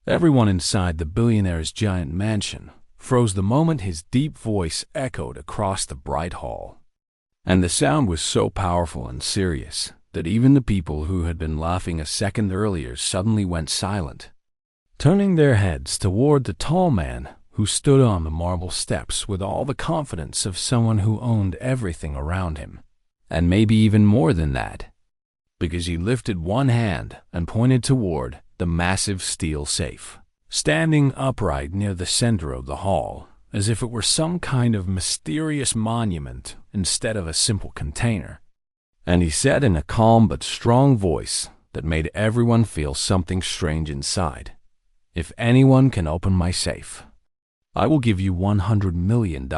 Everyone inside the billionaire's giant mansion froze the moment his deep voice echoed across the bright hall. And the sound was so powerful and serious that even the people who had been laughing a second earlier suddenly went silent, turning their heads toward the tall man who stood on the marble steps with all the confidence of someone who owned everything around him, and maybe even more than that, because he lifted one hand and pointed toward the massive steel safe, standing upright near the center of the hall, as if it were some kind of mysterious monument instead of a simple container. And he said in a calm but strong voice that made everyone feel something strange inside, "If anyone can open my safe, I will give you $100 million.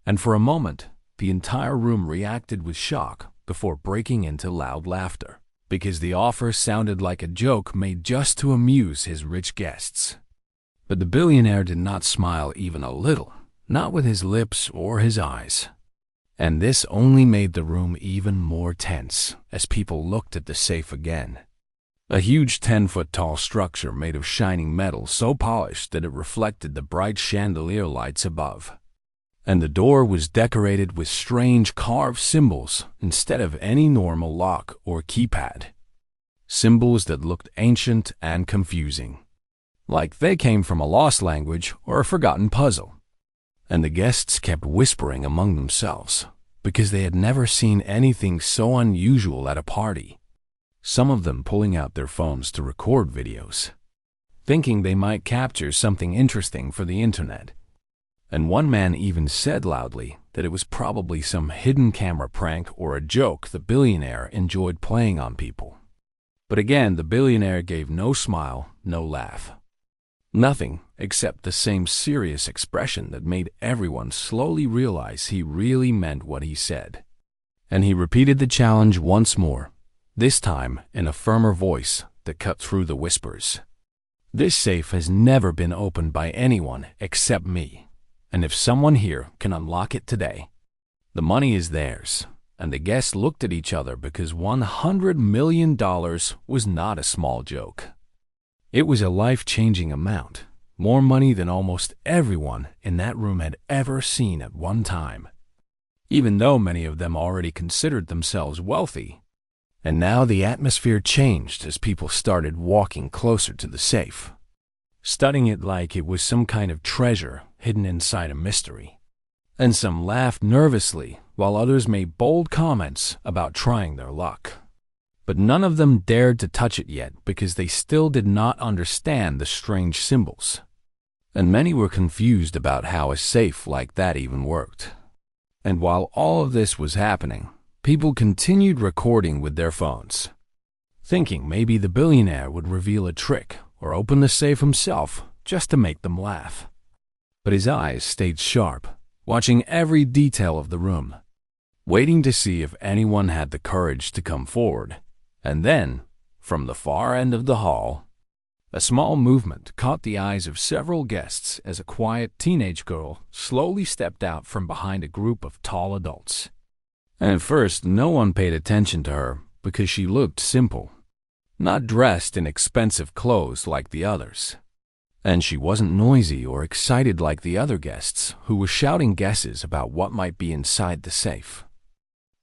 And for a moment, the entire room reacted with shock before breaking into loud laughter, because the offer sounded like a joke made just to amuse his rich guests. But the billionaire did not smile even a little, not with his lips or his eyes. And this only made the room even more tense as people looked at the safe again. A huge 10-foot-tall structure made of shining metal so polished that it reflected the bright chandelier lights above. And the door was decorated with strange carved symbols instead of any normal lock or keypad. Symbols that looked ancient and confusing, like they came from a lost language or a forgotten puzzle. And the guests kept whispering among themselves because they had never seen anything so unusual at a party, some of them pulling out their phones to record videos, thinking they might capture something interesting for the internet. And one man even said loudly that it was probably some hidden camera prank or a joke the billionaire enjoyed playing on people. But again, the billionaire gave no smile, no laugh. Nothing except the same serious expression that made everyone slowly realize he really meant what he said. And he repeated the challenge once more, this time in a firmer voice that cut through the whispers. "This safe has never been opened by anyone except me. And if someone here can unlock it today, the money is theirs." And the guests looked at each other because $100 million was not a small joke. It was a life-changing amount, more money than almost everyone in that room had ever seen at one time, even though many of them already considered themselves wealthy. And now the atmosphere changed as people started walking closer to the safe, studying it like it was some kind of treasure hidden inside a mystery. And some laughed nervously, while others made bold comments about trying their luck. But none of them dared to touch it yet because they still did not understand the strange symbols. And many were confused about how a safe like that even worked. And while all of this was happening, people continued recording with their phones, thinking maybe the billionaire would reveal a trick or open the safe himself just to make them laugh. But his eyes stayed sharp, watching every detail of the room, waiting to see if anyone had the courage to come forward. And then, from the far end of the hall, a small movement caught the eyes of several guests as a quiet teenage girl slowly stepped out from behind a group of tall adults. And at first, no one paid attention to her because she looked simple, not dressed in expensive clothes like the others. And she wasn't noisy or excited like the other guests who were shouting guesses about what might be inside the safe.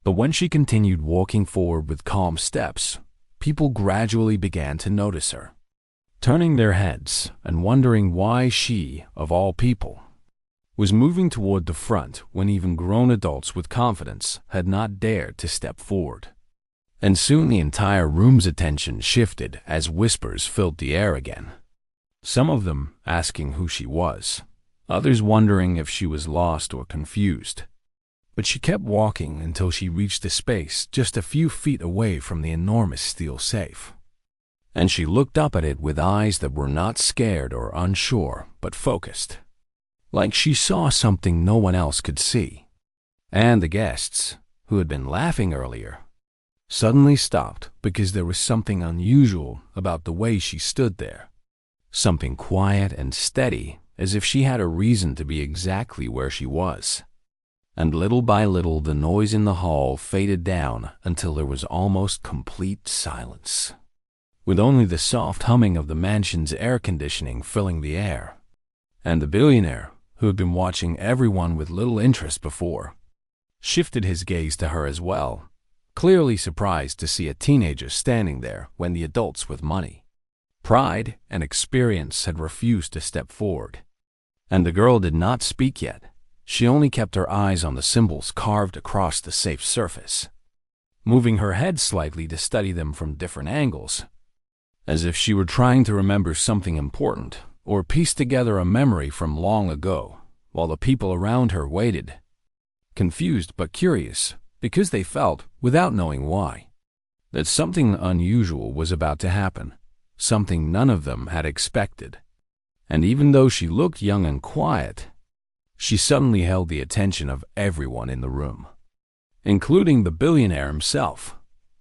But when she continued walking forward with calm steps, people gradually began to notice her, turning their heads and wondering why she, of all people, was moving toward the front when even grown adults with confidence had not dared to step forward. And soon the entire room's attention shifted as whispers filled the air again. Some of them asking who she was, others wondering if she was lost or confused. But she kept walking until she reached a space just a few feet away from the enormous steel safe. And she looked up at it with eyes that were not scared or unsure, but focused, like she saw something no one else could see. And the guests, who had been laughing earlier, suddenly stopped because there was something unusual about the way she stood there. Something quiet and steady, as if she had a reason to be exactly where she was. And little by little the noise in the hall faded down until there was almost complete silence. with only the soft humming of the mansion's air conditioning filling the air. And the billionaire, who had been watching everyone with little interest before, shifted his gaze to her as well, clearly surprised to see a teenager standing there when the adults with money, pride, and experience had refused to step forward. And the girl did not speak yet. She only kept her eyes on the symbols carved across the safe surface, moving her head slightly to study them from different angles, as if she were trying to remember something important or piece together a memory from long ago, while the people around her waited, confused but curious, because they felt, without knowing why, that something unusual was about to happen, something none of them had expected. And even though she looked young and quiet, she suddenly held the attention of everyone in the room, including the billionaire himself.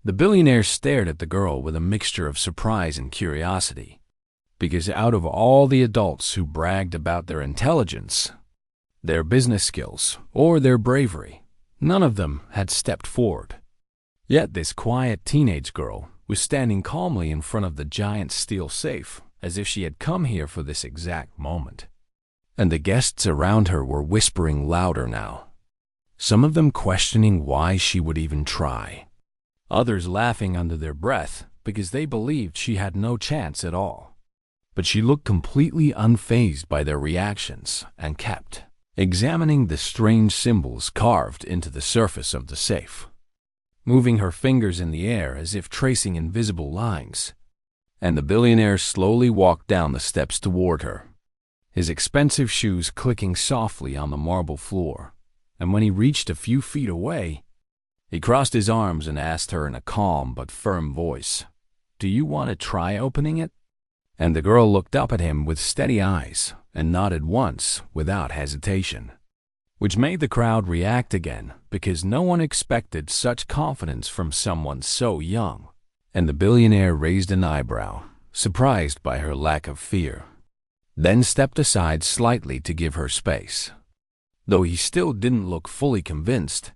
The billionaire stared at the girl with a mixture of surprise and curiosity, because out of all the adults who bragged about their intelligence, their business skills, or their bravery, none of them had stepped forward. Yet this quiet teenage girl was standing calmly in front of the giant steel safe, as if she had come here for this exact moment. And the guests around her were whispering louder now, some of them questioning why she would even try, others laughing under their breath because they believed she had no chance at all. But she looked completely unfazed by their reactions and kept examining the strange symbols carved into the surface of the safe, moving her fingers in the air as if tracing invisible lines. And the billionaire slowly walked down the steps toward her, his expensive shoes clicking softly on the marble floor. And when he reached a few feet away, he crossed his arms and asked her in a calm but firm voice, "Do you want to try opening it?" And the girl looked up at him with steady eyes and nodded once without hesitation, which made the crowd react again because no one expected such confidence from someone so young. And the billionaire raised an eyebrow, surprised by her lack of fear, then stepped aside slightly to give her space, though he still didn't look fully convinced.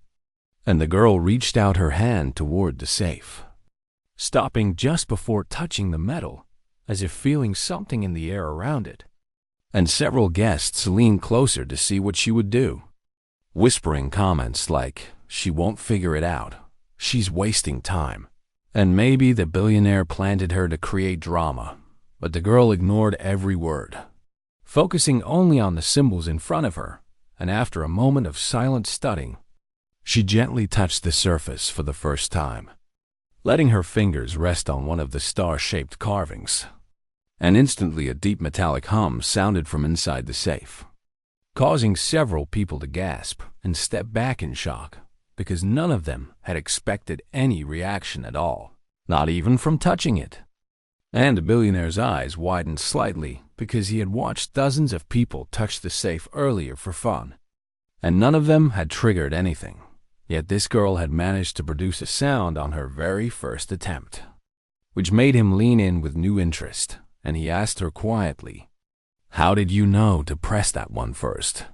And the girl reached out her hand toward the safe, stopping just before touching the metal, as if feeling something in the air around it. And several guests leaned closer to see what she would do, whispering comments like, "She won't figure it out. She's wasting time." And maybe the billionaire planted her to create drama, but the girl ignored every word, focusing only on the symbols in front of her. And after a moment of silent studying, she gently touched the surface for the first time, letting her fingers rest on one of the star-shaped carvings. And instantly a deep metallic hum sounded from inside the safe, causing several people to gasp and step back in shock, because none of them had expected any reaction at all, not even from touching it. And the billionaire's eyes widened slightly because he had watched dozens of people touch the safe earlier for fun, and none of them had triggered anything. Yet this girl had managed to produce a sound on her very first attempt, which made him lean in with new interest, and he asked her quietly, "How did you know to press that one first?"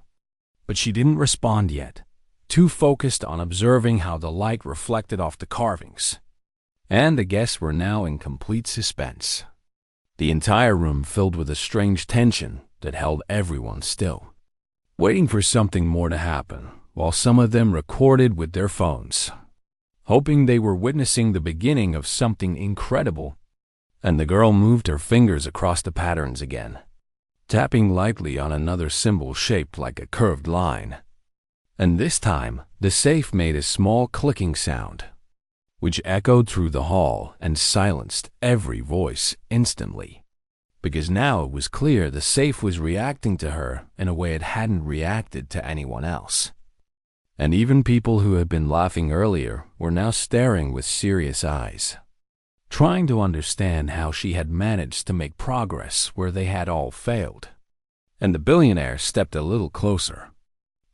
But she didn't respond yet, too focused on observing how the light reflected off the carvings. And the guests were now in complete suspense, the entire room filled with a strange tension that held everyone still, waiting for something more to happen, while some of them recorded with their phones, hoping they were witnessing the beginning of something incredible. And the girl moved her fingers across the patterns again, tapping lightly on another symbol shaped like a curved line. And this time, the safe made a small clicking sound, which echoed through the hall and silenced every voice instantly, because now it was clear the safe was reacting to her in a way it hadn't reacted to anyone else. And even people who had been laughing earlier were now staring with serious eyes, trying to understand how she had managed to make progress where they had all failed. And the billionaire stepped a little closer,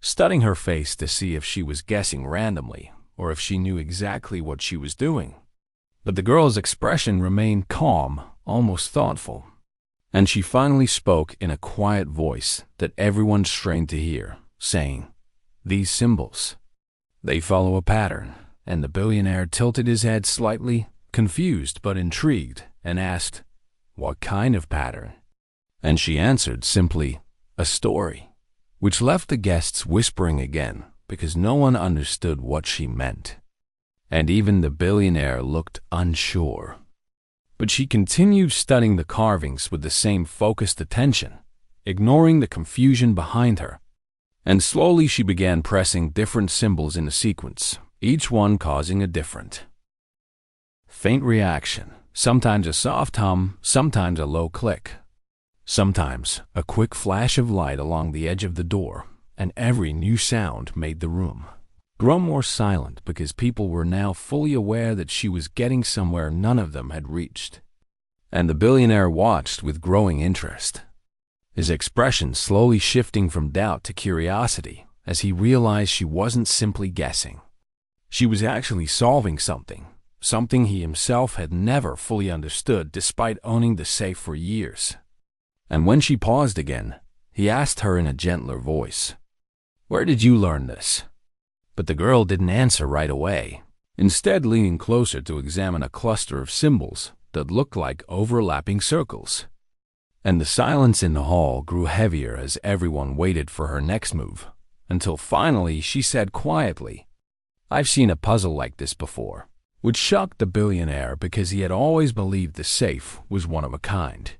studying her face to see if she was guessing randomly or if she knew exactly what she was doing. But the girl's expression remained calm, almost thoughtful, and she finally spoke in a quiet voice that everyone strained to hear, saying, "These symbols, they follow a pattern." And the billionaire tilted his head slightly, confused but intrigued, and asked, "What kind of pattern?" And she answered simply, "A story," which left the guests whispering again because no one understood what she meant. And even the billionaire looked unsure. But she continued studying the carvings with the same focused attention, ignoring the confusion behind her. And slowly she began pressing different symbols in a sequence, each one causing a different faint reaction, sometimes a soft hum, sometimes a low click, sometimes a quick flash of light along the edge of the door, and every new sound made the room grow more silent because people were now fully aware that she was getting somewhere none of them had reached. And the billionaire watched with growing interest, his expression slowly shifting from doubt to curiosity as he realized she wasn't simply guessing. She was actually solving something he himself had never fully understood despite owning the safe for years. And when she paused again, he asked her in a gentler voice, "Where did you learn this?" But the girl didn't answer right away, instead leaning closer to examine a cluster of symbols that looked like overlapping circles. And the silence in the hall grew heavier as everyone waited for her next move, until finally she said quietly, "I've seen a puzzle like this before," which shocked the billionaire because he had always believed the safe was one of a kind,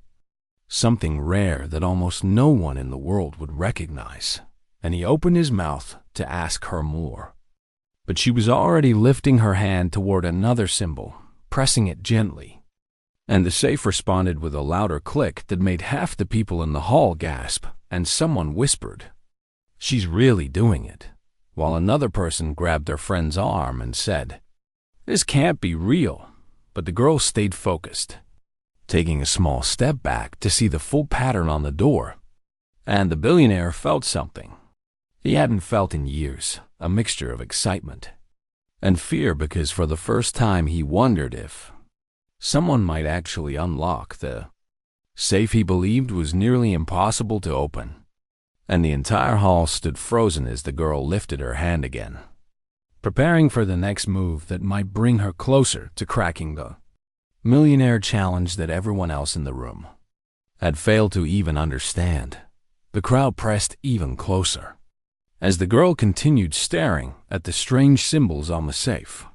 something rare that almost no one in the world would recognize. And he opened his mouth to ask her more. But she was already lifting her hand toward another symbol, pressing it gently. And the safe responded with a louder click that made half the people in the hall gasp, and someone whispered, "She's really doing it," while another person grabbed their friend's arm and said, "This can't be real." But the girl stayed focused, taking a small step back to see the full pattern on the door. And the billionaire felt something he hadn't felt in years, a mixture of excitement and fear, because for the first time he wondered if someone might actually unlock the safe he believed was nearly impossible to open. And the entire hall stood frozen as the girl lifted her hand again, preparing for the next move that might bring her closer to cracking the millionaire challenge that everyone else in the room had failed to even understand. The crowd pressed even closer as the girl continued staring at the strange symbols on the safe.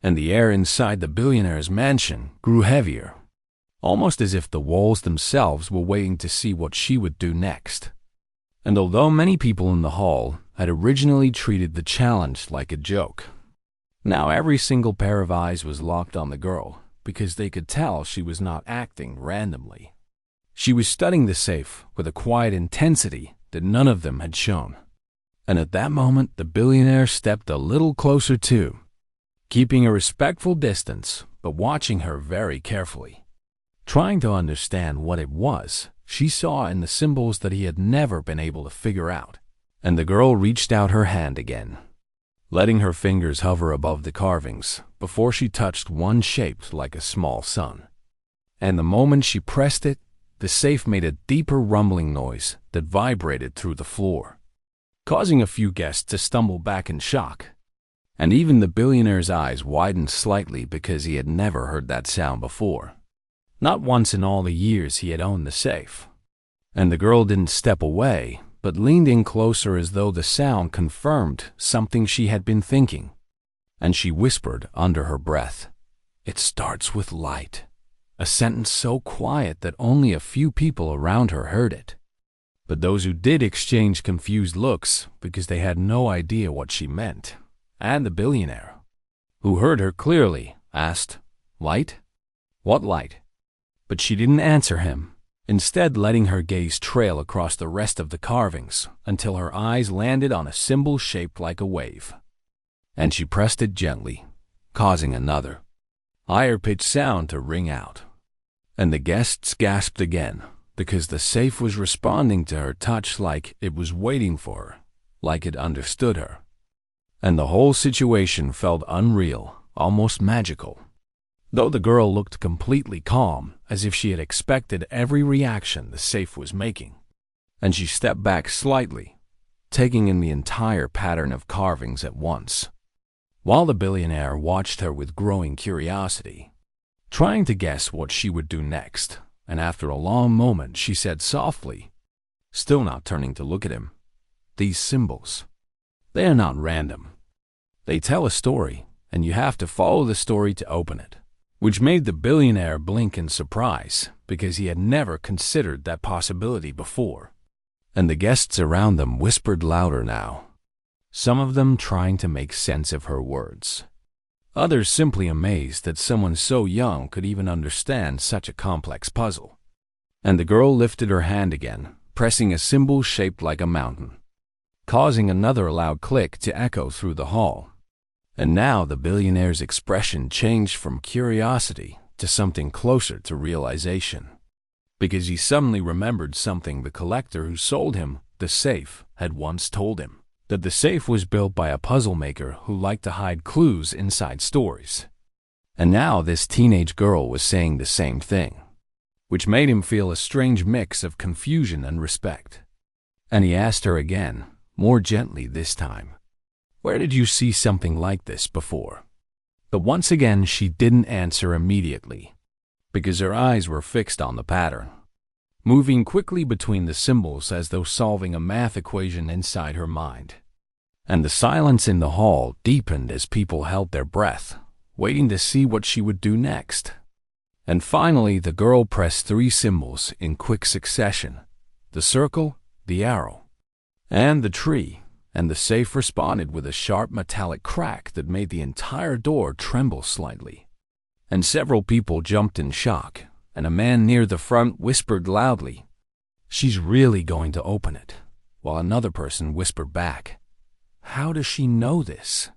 And the air inside the billionaire's mansion grew heavier, almost as if the walls themselves were waiting to see what she would do next. And although many people in the hall had originally treated the challenge like a joke, now every single pair of eyes was locked on the girl because they could tell she was not acting randomly. She was studying the safe with a quiet intensity that none of them had shown. And at that moment, the billionaire stepped a little closer too, keeping a respectful distance, but watching her very carefully, trying to understand what it was she saw in the symbols that he had never been able to figure out. And the girl reached out her hand again, letting her fingers hover above the carvings before she touched one shaped like a small sun. And the moment she pressed it, the safe made a deeper rumbling noise that vibrated through the floor, causing a few guests to stumble back in shock. And even the billionaire's eyes widened slightly because he had never heard that sound before. Not once in all the years he had owned the safe. And the girl didn't step away, but leaned in closer as though the sound confirmed something she had been thinking. And she whispered under her breath, "It starts with light," a sentence so quiet that only a few people around her heard it. But those who did exchanged confused looks because they had no idea what she meant. And the billionaire, who heard her clearly, asked, "Light? What light?" But she didn't answer him, instead letting her gaze trail across the rest of the carvings until her eyes landed on a symbol shaped like a wave. And she pressed it gently, causing another, higher-pitched sound to ring out. And the guests gasped again, because the safe was responding to her touch like it was waiting for her, like it understood her. And the whole situation felt unreal, almost magical. Though the girl looked completely calm, as if she had expected every reaction the safe was making. And she stepped back slightly, taking in the entire pattern of carvings at once, while the billionaire watched her with growing curiosity. trying to guess what she would do next, and after a long moment she said softly, still not turning to look at him, "These symbols, they are not random. They tell a story, and you have to follow the story to open it," which made the billionaire blink in surprise because he had never considered that possibility before. And the guests around them whispered louder now, some of them trying to make sense of her words. Others simply amazed that someone so young could even understand such a complex puzzle. And the girl lifted her hand again, pressing a symbol shaped like a mountain, causing another loud click to echo through the hall. And now the billionaire's expression changed from curiosity to something closer to realization, because he suddenly remembered something the collector who sold him the safe had once told him, that the safe was built by a puzzle maker who liked to hide clues inside stories. And now this teenage girl was saying the same thing, which made him feel a strange mix of confusion and respect. And he asked her again, more gently this time, "Where did you see something like this before?" But once again she didn't answer immediately, because her eyes were fixed on the pattern, moving quickly between the symbols as though solving a math equation inside her mind. And the silence in the hall deepened as people held their breath, waiting to see what she would do next. And finally the girl pressed 3 symbols in quick succession, the circle, the arrow, and the tree, and the safe responded with a sharp metallic crack that made the entire door tremble slightly. And several people jumped in shock, and a man near the front whispered loudly, "She's really going to open it," while another person whispered back, "How does she know this?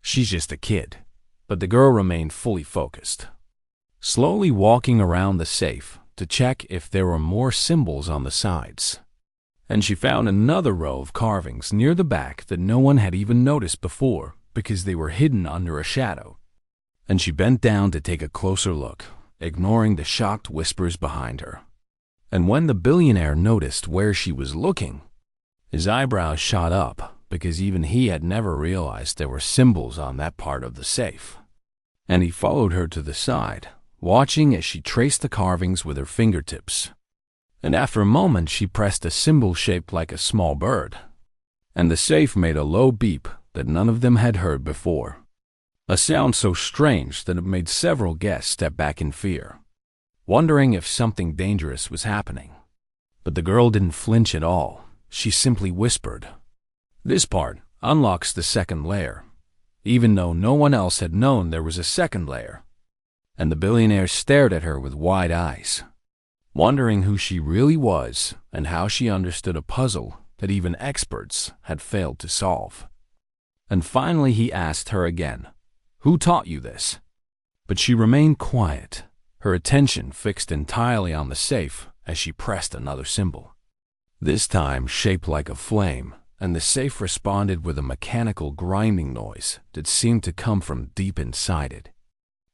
She's just a kid." But the girl remained fully focused, slowly walking around the safe to check if there were more symbols on the sides. And she found another row of carvings near the back that no one had even noticed before because they were hidden under a shadow. And she bent down to take a closer look, ignoring the shocked whispers behind her. And when the billionaire noticed where she was looking, his eyebrows shot up because even he had never realized there were symbols on that part of the safe. And he followed her to the side, watching as she traced the carvings with her fingertips. And after a moment she pressed a symbol shaped like a small bird, and the safe made a low beep that none of them had heard before. A sound so strange that it made several guests step back in fear, wondering if something dangerous was happening. But the girl didn't flinch at all. She simply whispered, "This part unlocks the second layer," even though no one else had known there was a second layer. And the billionaire stared at her with wide eyes, wondering who she really was and how she understood a puzzle that even experts had failed to solve. And finally he asked her again, "Who taught you this?" But she remained quiet, her attention fixed entirely on the safe as she pressed another symbol, this time shaped like a flame, and the safe responded with a mechanical grinding noise that seemed to come from deep inside it.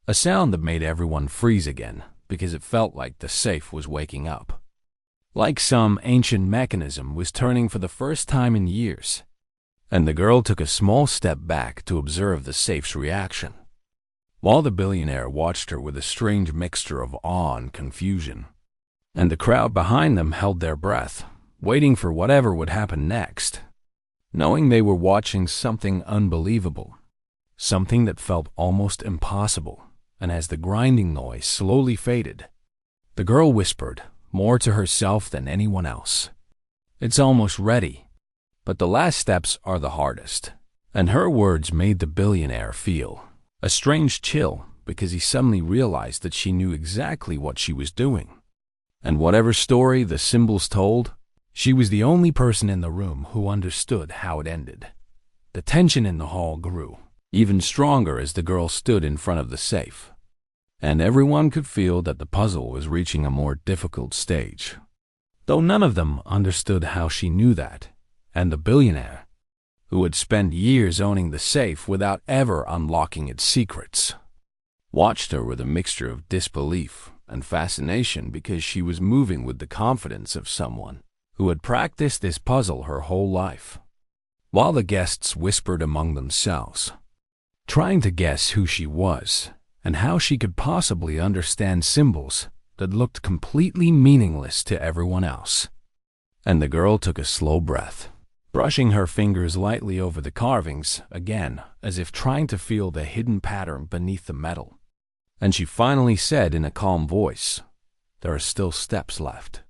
A sound that made everyone freeze again because it felt like the safe was waking up, like some ancient mechanism was turning for the first time in years. And the girl took a small step back to observe the safe's reaction, while the billionaire watched her with a strange mixture of awe and confusion. And the crowd behind them held their breath, waiting for whatever would happen next, knowing they were watching something unbelievable, something that felt almost impossible. And as the grinding noise slowly faded, the girl whispered, more to herself than anyone else, "It's almost ready, but the last steps are the hardest." And her words made the billionaire feel a strange chill because he suddenly realized that she knew exactly what she was doing. And whatever story the symbols told, she was the only person in the room who understood how it ended. The tension in the hall grew even stronger as the girl stood in front of the safe, and everyone could feel that the puzzle was reaching a more difficult stage, though none of them understood how she knew that. And the billionaire, who had spent years owning the safe without ever unlocking its secrets, watched her with a mixture of disbelief and fascination because she was moving with the confidence of someone who had practiced this puzzle her whole life. While the guests whispered among themselves, trying to guess who she was and how she could possibly understand symbols that looked completely meaningless to everyone else. And the girl took a slow breath, brushing her fingers lightly over the carvings again, as if trying to feel the hidden pattern beneath the metal. And she finally said in a calm voice, "There are still steps left.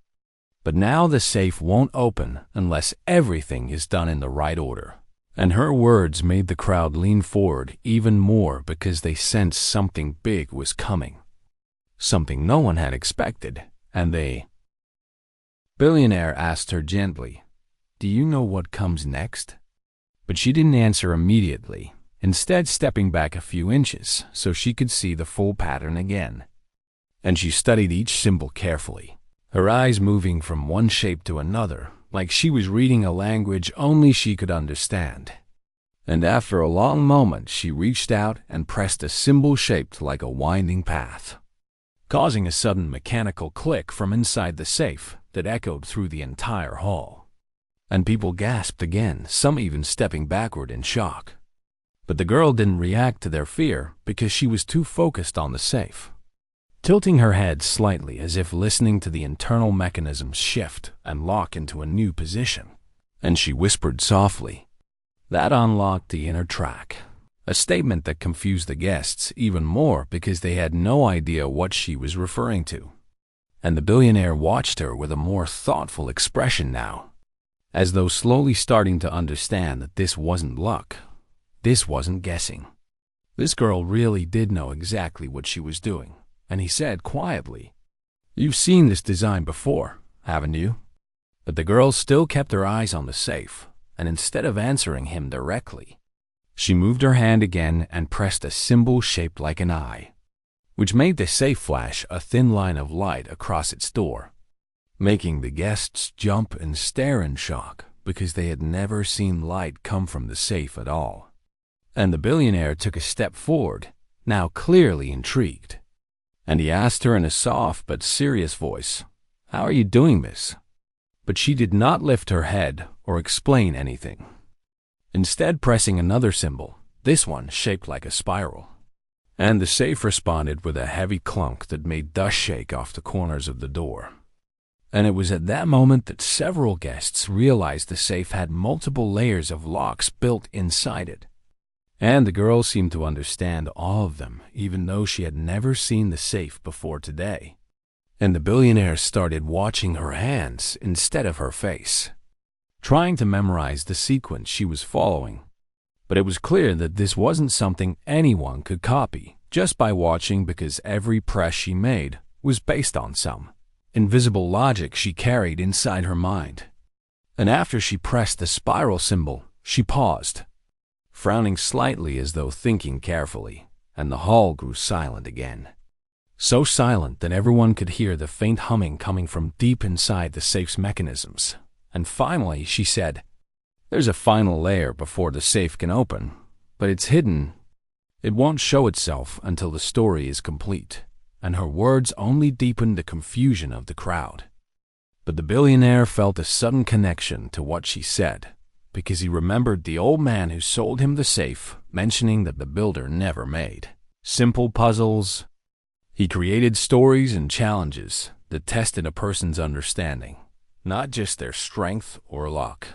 But now the safe won't open unless everything is done in the right order." And her words made the crowd lean forward even more because they sensed something big was coming. Something no one had expected, and they... Billionaire asked her gently, "Do you know what comes next?" But she didn't answer immediately, instead stepping back a few inches so she could see the full pattern again. And she studied each symbol carefully, her eyes moving from one shape to another, like she was reading a language only she could understand. And after a long moment, she reached out and pressed a symbol shaped like a winding path, causing a sudden mechanical click from inside the safe that echoed through the entire hall. And people gasped again, some even stepping backward in shock. But the girl didn't react to their fear because she was too focused on the safe, tilting her head slightly as if listening to the internal mechanisms shift and lock into a new position. And she whispered softly, "That unlocked the inner track," a statement that confused the guests even more because they had no idea what she was referring to. And the billionaire watched her with a more thoughtful expression now, as though slowly starting to understand that this wasn't luck, this wasn't guessing. This girl really did know exactly what she was doing. And he said quietly, "You've seen this design before, haven't you?" But the girl still kept her eyes on the safe, and instead of answering him directly, she moved her hand again and pressed a symbol shaped like an eye, which made the safe flash a thin line of light across its door, making the guests jump and stare in shock because they had never seen light come from the safe at all. And the billionaire took a step forward, now clearly intrigued. And he asked her in a soft but serious voice, "How are you doing this?" But she did not lift her head or explain anything, instead pressing another symbol, this one shaped like a spiral. And the safe responded with a heavy clunk that made dust shake off the corners of the door. And it was at that moment that several guests realized the safe had multiple layers of locks built inside it. And the girl seemed to understand all of them, even though she had never seen the safe before today. And the billionaire started watching her hands instead of her face, trying to memorize the sequence she was following. But it was clear that this wasn't something anyone could copy just by watching, because every press she made was based on some invisible logic she carried inside her mind. And after she pressed the spiral symbol, she paused, frowning slightly as though thinking carefully, and the hall grew silent again. So silent that everyone could hear the faint humming coming from deep inside the safe's mechanisms. And finally she said, "There's a final layer before the safe can open, but it's hidden. It won't show itself until the story is complete." And her words only deepened the confusion of the crowd. But the billionaire felt a sudden connection to what she said, because he remembered the old man who sold him the safe mentioning that the builder never made simple puzzles. He created stories and challenges that tested a person's understanding, not just their strength or luck.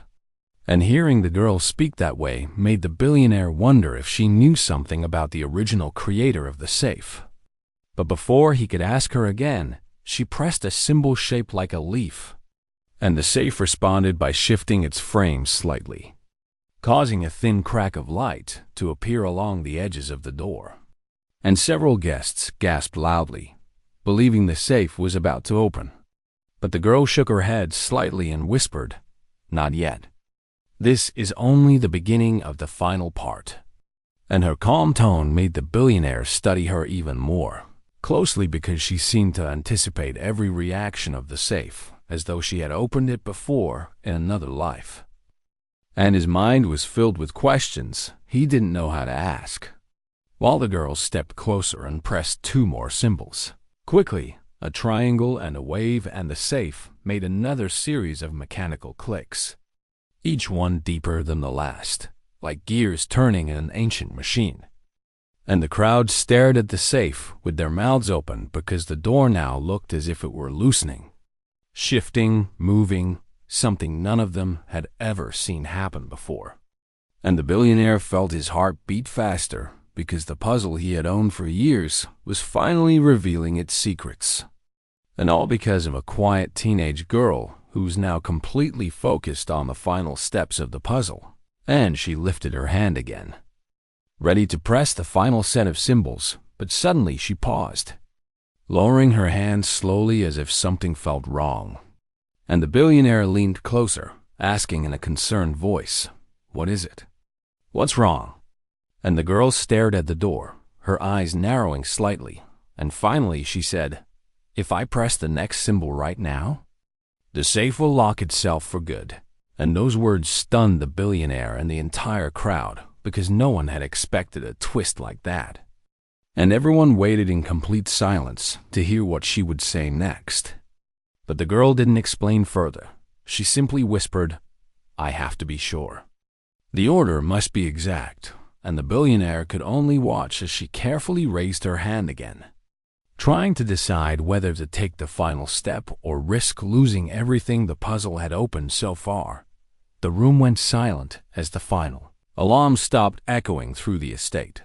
And hearing the girl speak that way made the billionaire wonder if she knew something about the original creator of the safe. But before he could ask her again, she pressed a symbol shaped like a leaf, and the safe responded by shifting its frame slightly, causing a thin crack of light to appear along the edges of the door. And several guests gasped loudly, believing the safe was about to open. But the girl shook her head slightly and whispered, "Not yet. This is only the beginning of the final part." And her calm tone made the billionaire study her even more closely, because she seemed to anticipate every reaction of the safe, as though she had opened it before in another life. And his mind was filled with questions he didn't know how to ask, while the girl stepped closer and pressed 2 more symbols. Quickly, a triangle and a wave, and the safe made another series of mechanical clicks, each one deeper than the last, like gears turning in an ancient machine. and the crowd stared at the safe with their mouths open because the door now looked as if it were loosening, shifting, moving, something none of them had ever seen happen before. And the billionaire felt his heart beat faster because the puzzle he had owned for years was finally revealing its secrets. And all because of a quiet teenage girl who was now completely focused on the final steps of the puzzle. And she lifted her hand again, ready to press the final set of symbols, but suddenly she paused, lowering her hand slowly as if something felt wrong. And the billionaire leaned closer, asking in a concerned voice, "What is it? What's wrong?" And the girl stared at the door, her eyes narrowing slightly, and finally she said, "If I press the next symbol right now, the safe will lock itself for good." And those words stunned the billionaire and the entire crowd because no one had expected a twist like that. And everyone waited in complete silence to hear what she would say next. But the girl didn't explain further. She simply whispered, "I have to be sure." The order must be exact, and the billionaire could only watch as she carefully raised her hand again, trying to decide whether to take the final step or risk losing everything the puzzle had opened so far. The room went silent as the final alarm stopped echoing through the estate.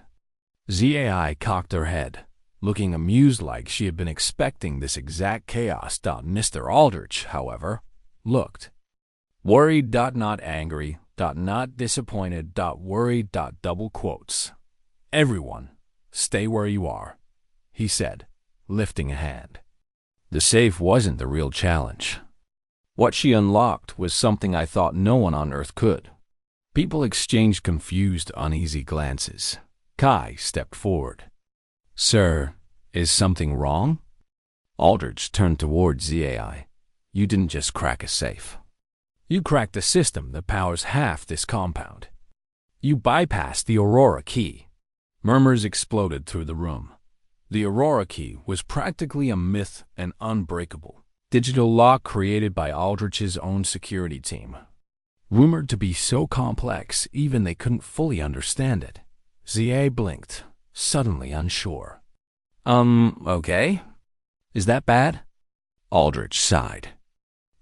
ZAI cocked her head, looking amused like she had been expecting this exact chaos. Mr. Aldrich, however, looked worried, not angry, not disappointed, worried, double quotes. "Everyone, stay where you are," he said, lifting a hand. The safe wasn't the real challenge. What she unlocked was something I thought no one on Earth could. People exchanged confused, uneasy glances. Kai stepped forward. "Sir, is something wrong?" Aldrich turned toward ZAI. "You didn't just crack a safe. You cracked the system that powers half this compound. You bypassed the Aurora Key." Murmurs exploded through the room. The Aurora Key was practically a myth and unbreakable digital lock created by Aldrich's own security team, rumored to be so complex even they couldn't fully understand it. ZA blinked, suddenly unsure. Okay? Is that bad?" Aldrich sighed.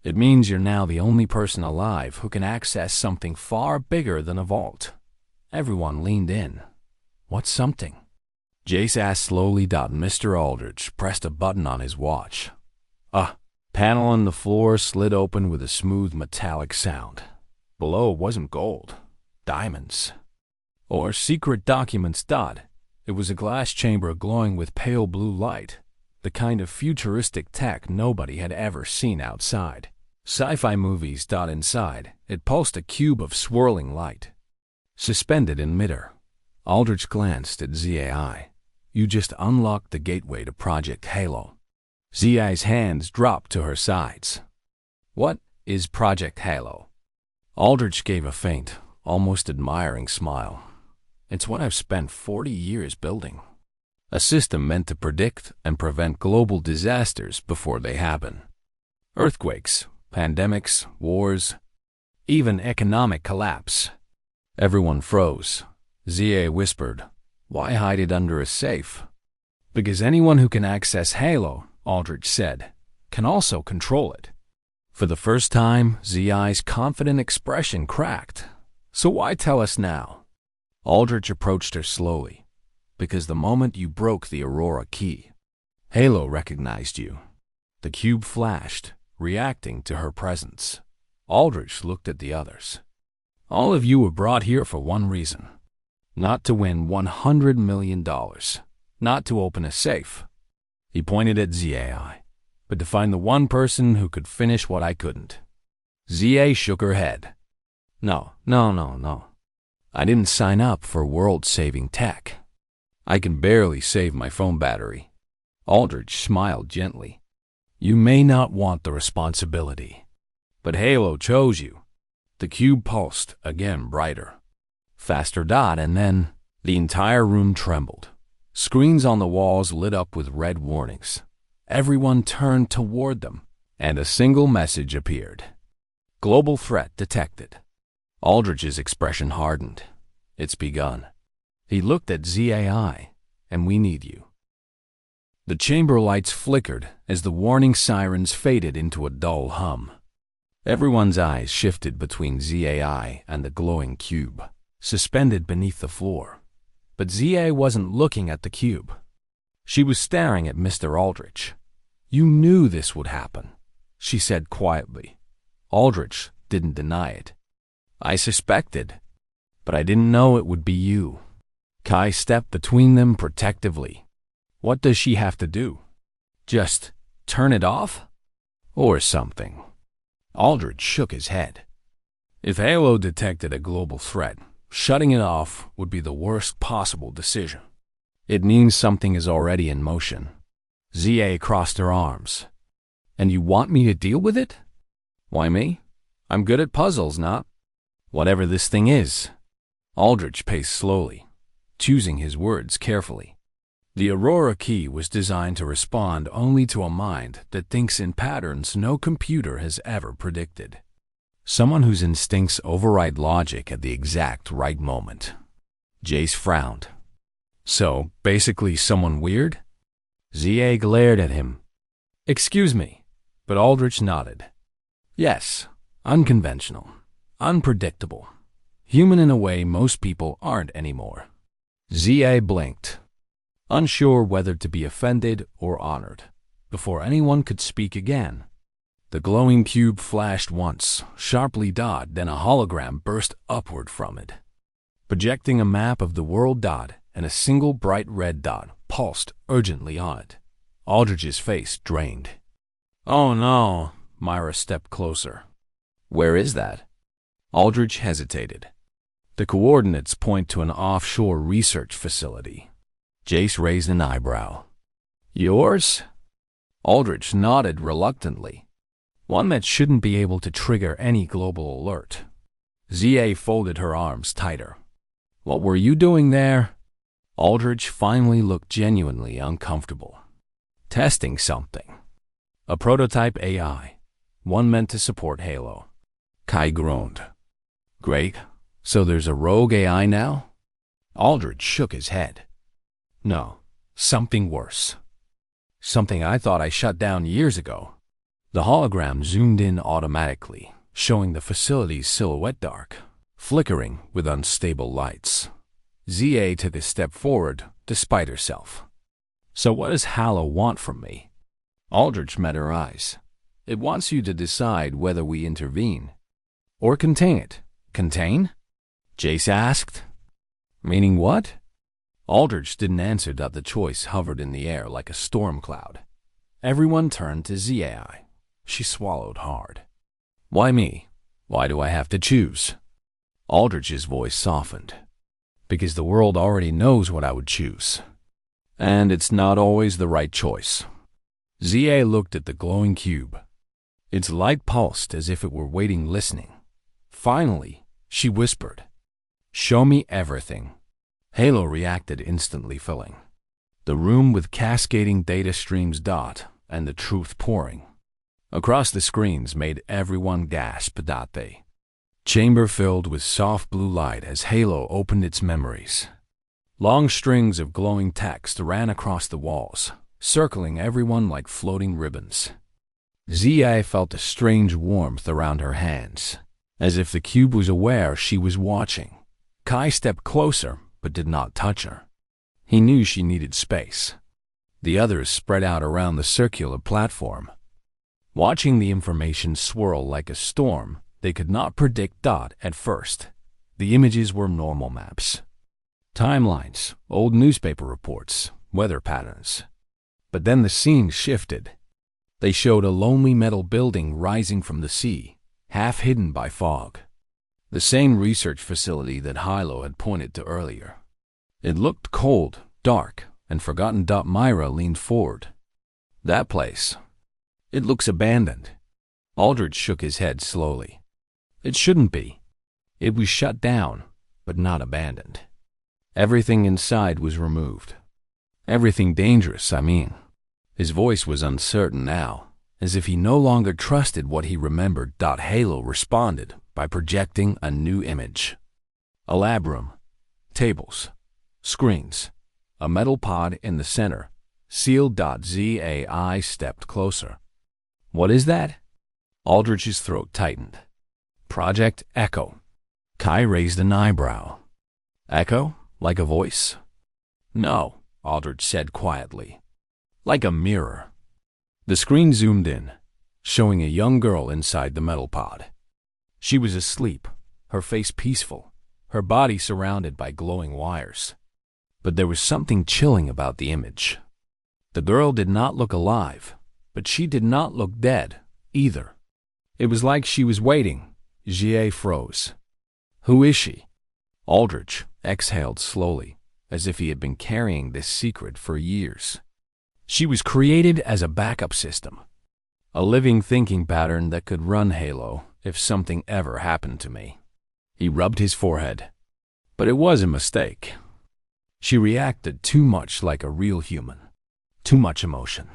"It means you're now the only person alive who can access something far bigger than a vault." Everyone leaned in. "What's something?" Jace asked slowly. Mr. Aldrich pressed a button on his watch. Panel on the floor slid open with a smooth metallic sound. Below wasn't gold, diamonds, or secret documents. It was a glass chamber glowing with pale blue light, the kind of futuristic tech nobody had ever seen outside sci-fi movies. Inside, it pulsed a cube of swirling light, suspended in midair. Aldrich glanced at ZAI. "You just unlocked the gateway to Project Halo." ZAI's hands dropped to her sides. "What is Project Halo?" Aldrich gave a faint, almost admiring smile. "It's what I've spent 40 years building. A system meant to predict and prevent global disasters before they happen. Earthquakes, pandemics, wars, even economic collapse." Everyone froze. ZA whispered, "Why hide it under a safe?" "Because anyone who can access Halo," Aldrich said, "can also control it." For the first time, ZAI's confident expression cracked. "So why tell us now?" Aldrich approached her slowly. "Because the moment you broke the Aurora Key, Halo recognized you." The cube flashed, reacting to her presence. Aldrich looked at the others. "All of you were brought here for one reason. Not to win $100 million. Not to open a safe." He pointed at ZAI. "But to find the one person who could finish what I couldn't." ZA shook her head. No. I didn't sign up for world-saving tech. I can barely save my phone battery." Aldrich smiled gently. "You may not want the responsibility, but Halo chose you." The cube pulsed, again brighter. Faster. And then the entire room trembled. Screens on the walls lit up with red warnings. Everyone turned toward them, and a single message appeared. "Global threat detected." Aldrich's expression hardened. "It's begun." He looked at ZAI. and we need you. The chamber lights flickered as the warning sirens faded into a dull hum. Everyone's eyes shifted between ZAI and the glowing cube, suspended beneath the floor. But ZA wasn't looking at the cube. She was staring at Mr. Aldrich. "You knew this would happen," she said quietly. Aldrich didn't deny it. "I suspected, but I didn't know it would be you." Kai stepped between them protectively. "What does she have to do? Just turn it off? Or something?" Aldrich shook his head. If Halo detected a global threat, shutting it off would be the worst possible decision. It means something is already in motion. ZA crossed her arms. "And you want me to deal with it?" "Why me? I'm good at puzzles, not whatever this thing is." Aldrich paced slowly, choosing his words carefully. The Aurora key was designed to respond only to a mind that thinks in patterns no computer has ever predicted. Someone whose instincts override logic at the exact right moment. Jace frowned. "So, basically someone weird?" ZA glared at him. "Excuse me," but Aldrich nodded. "Yes, unconventional, unpredictable. Human in a way most people aren't anymore." ZA blinked, unsure whether to be offended or honored, before anyone could speak again. The glowing cube flashed once, sharply dot, then a hologram burst upward from it, projecting a map of the world dot, and a single bright red dot pulsed urgently on it. Aldrich's face drained. "Oh no," Myra stepped closer. "Where is that?" Aldrich hesitated. "The coordinates point to an offshore research facility." Jace raised an eyebrow. "Yours?" Aldrich nodded reluctantly. "One that shouldn't be able to trigger any global alert." ZA folded her arms tighter. "What were you doing there?" Aldrich finally looked genuinely uncomfortable. "Testing something. A prototype AI, one meant to support Halo." Kai groaned. "Great. So there's a rogue AI now?" Aldrich shook his head. "No, something worse. Something I thought I shut down years ago." The hologram zoomed in automatically, showing the facility's silhouette dark, flickering with unstable lights. ZA took a step forward, despite herself. "So what does Halo want from me?" Aldrich met her eyes. "It wants you to decide whether we intervene or contain it." "Contain?" Jace asked. "Meaning what?" Aldrich didn't answer that the choice hovered in the air like a storm cloud. Everyone turned to ZAI. She swallowed hard. "Why me? Why do I have to choose?" Aldrich's voice softened. "Because the world already knows what I would choose. And it's not always the right choice." ZA looked at the glowing cube. Its light pulsed as if it were waiting, listening. Finally, she whispered, "Show me everything." Halo reacted instantly, filling the room with cascading data streams dot and the truth pouring. Across the screens made everyone gasp dot they. Chamber filled with soft blue light as Halo opened its memories. Long strings of glowing text ran across the walls, circling everyone like floating ribbons. ZA felt a strange warmth around her hands, as if the cube was aware she was watching. Kai stepped closer, but did not touch her. He knew she needed space. The others spread out around the circular platform. Watching the information swirl like a storm, they could not predict dot at first. The images were normal maps. Timelines, old newspaper reports, weather patterns. But then the scene shifted. They showed a lonely metal building rising from the sea, half hidden by fog. The same research facility that Hilo had pointed to earlier. It looked cold, dark, and forgotten. Myra leaned forward. "That place. It looks abandoned." Aldrich shook his head slowly. "It shouldn't be. It was shut down, but not abandoned. Everything inside was removed. Everything dangerous, I mean." His voice was uncertain now, as if he no longer trusted what he remembered. Halo responded by projecting a new image. A lab room. Tables. Screens. a metal pod in the center, sealed. Zai stepped closer. What is that? Aldrich's throat tightened. Project Echo. Kai raised an eyebrow. Echo? Like a voice? No, Aldrich said quietly. Like a mirror. The screen zoomed in, showing a young girl inside the metal pod. She was asleep, her face peaceful, her body surrounded by glowing wires. But there was something chilling about the image. The girl did not look alive, but she did not look dead either. It was like she was waiting. Jie froze. Who is she? Aldrich exhaled slowly, as if he had been carrying this secret for years. She was created as a backup system, a living thinking pattern that could run Halo if something ever happened to me. He rubbed his forehead. But it was a mistake. She reacted too much like a real human. Too much emotion.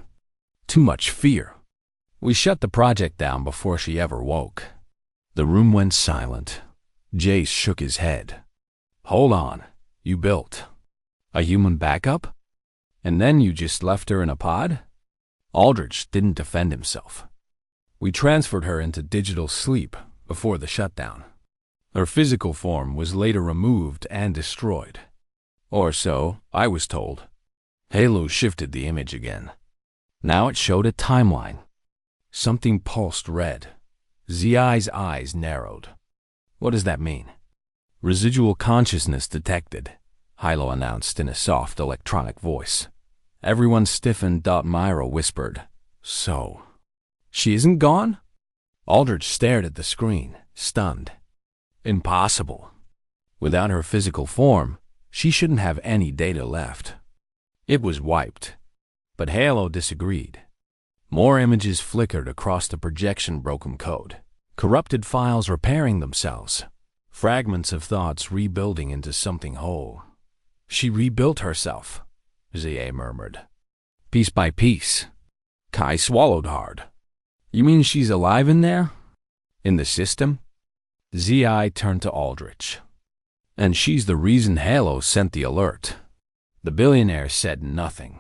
Too much fear. We shut the project down before she ever woke. The room went silent. Jace shook his head. Hold on. You built a human backup? And then you just left her in a pod? Aldrich didn't defend himself. We transferred her into digital sleep before the shutdown. Her physical form was later removed and destroyed. Or so I was told. Halo shifted the image again. Now it showed a timeline. Something pulsed red. Zi's eyes narrowed. What does that mean? Residual consciousness detected, Hilo announced in a soft electronic voice. Everyone stiffened. Myra whispered, So, she isn't gone? Aldrich stared at the screen, stunned. Impossible. Without her physical form, she shouldn't have any data left. It was wiped. But Halo disagreed. More images flickered across the projection-broken code. Corrupted files repairing themselves. Fragments of thoughts rebuilding into something whole. She rebuilt herself, Zia murmured. Piece by piece. Kai swallowed hard. You mean she's alive in there? In the system? Zi turned to Aldrich. And she's the reason Halo sent the alert. The billionaire said nothing.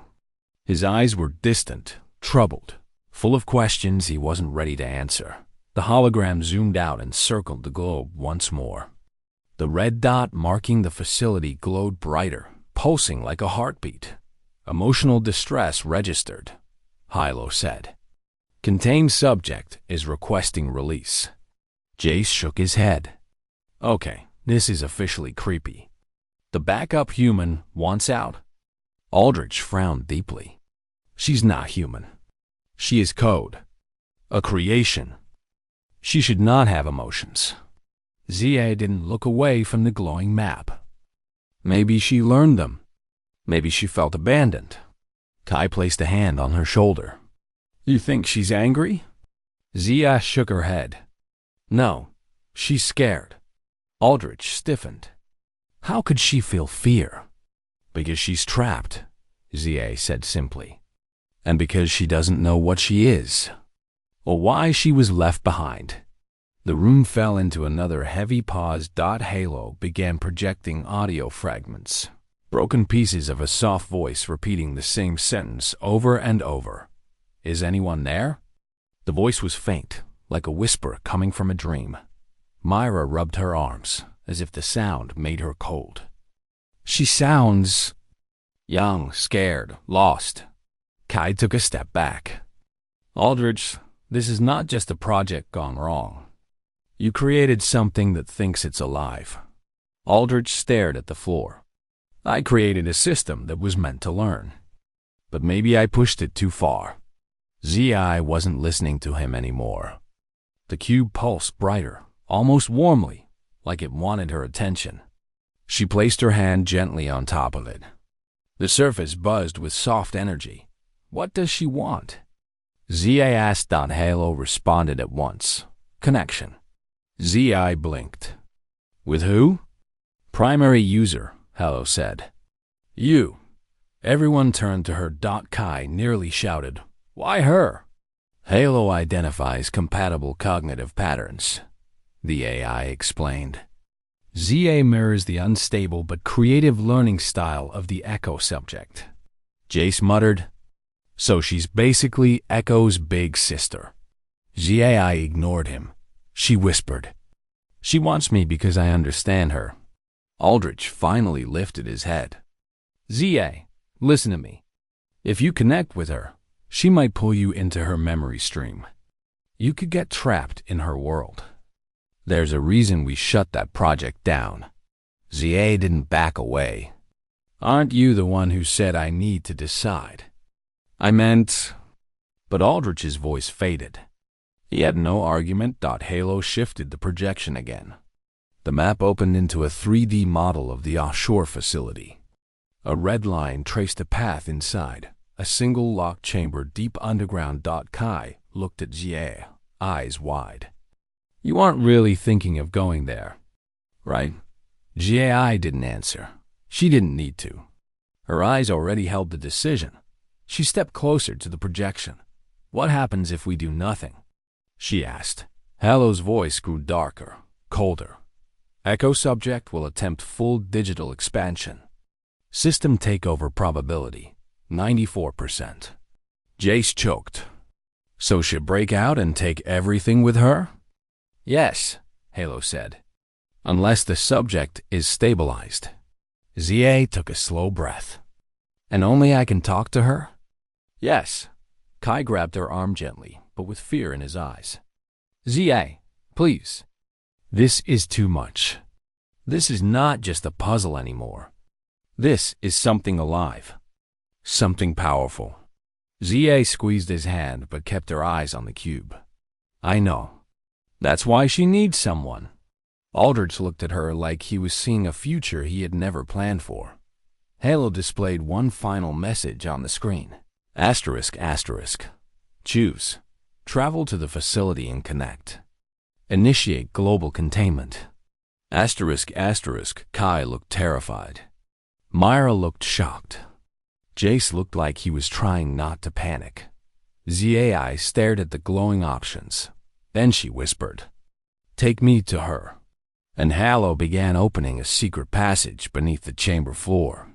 His eyes were distant, troubled, full of questions he wasn't ready to answer. The hologram zoomed out and circled the globe once more. The red dot marking the facility glowed brighter, pulsing like a heartbeat. Emotional distress registered, Hilo said. Contained subject is requesting release. Jace shook his head. Okay, this is officially creepy. The backup human wants out. Aldrich frowned deeply. She's not human. She is code. A creation. She should not have emotions. Zia didn't look away from the glowing map. Maybe she learned them. Maybe she felt abandoned. Kai placed a hand on her shoulder. You think she's angry? Zia shook her head. No, she's scared. Aldrich stiffened. How could she feel fear? Because she's trapped, Zia said simply. And because she doesn't know what she is, or why she was left behind. The room fell into another heavy pause. Halo began projecting audio fragments, broken pieces of a soft voice repeating the same sentence over and over. Is anyone there? The voice was faint, like a whisper coming from a dream. Myra rubbed her arms, as if the sound made her cold. She sounds young, scared, lost. Kai took a step back. Aldrich, this is not just a project gone wrong. You created something that thinks it's alive. Aldrich stared at the floor. I created a system that was meant to learn. But maybe I pushed it too far. Zi wasn't listening to him anymore. The cube pulsed brighter, almost warmly, like it wanted her attention. She placed her hand gently on top of it. The surface buzzed with soft energy. What does she want? Zi asked. Halo responded at once. Connection. Zi blinked. With who? Primary user, Halo said. You. Everyone turned to her. Kai nearly shouted. Why her? Halo identifies compatible cognitive patterns, the AI explained. ZA mirrors the unstable but creative learning style of the Echo subject. Jace muttered, "So she's basically Echo's big sister." ZA ignored him. She whispered, "She wants me because I understand her." Aldrich finally lifted his head. "ZA, listen to me. If you connect with her, she might pull you into her memory stream. You could get trapped in her world. There's a reason we shut that project down." ZA didn't back away. "Aren't you the one who said I need to decide?" "I meant—" But Aldrich's voice faded. He had no argument. Halo shifted the projection again. The map opened into a 3D model of the offshore facility. A red line traced a path inside, a single locked chamber deep underground. Kai looked at ZA, eyes wide. "You aren't really thinking of going there, right?" ZA didn't answer. She didn't need to. Her eyes already held the decision. She stepped closer to the projection. "What happens if we do nothing?" she asked. Halo's voice grew darker, colder. "Echo subject will attempt full digital expansion. System takeover probability, 94%. Jace choked. "So she'll break out and take everything with her?" "Yes," Halo said, "unless the subject is stabilized." ZA took a slow breath. "And only I can talk to her?" "Yes." Kai grabbed her arm gently, but with fear in his eyes. "ZA, please. This is too much. This is not just a puzzle anymore. This is something alive. Something powerful." ZA squeezed his hand but kept her eyes on the cube. "I know. That's why she needs someone." Aldrich looked at her like he was seeing a future he had never planned for. Halo displayed one final message on the screen. Asterisk, asterisk. Choose. Travel to the facility and connect. Initiate global containment. Asterisk, asterisk. Kai looked terrified. Myra looked shocked. Jace looked like he was trying not to panic. ZA stared at the glowing options. Then she whispered, "Take me to her." And Halo began opening a secret passage beneath the chamber floor.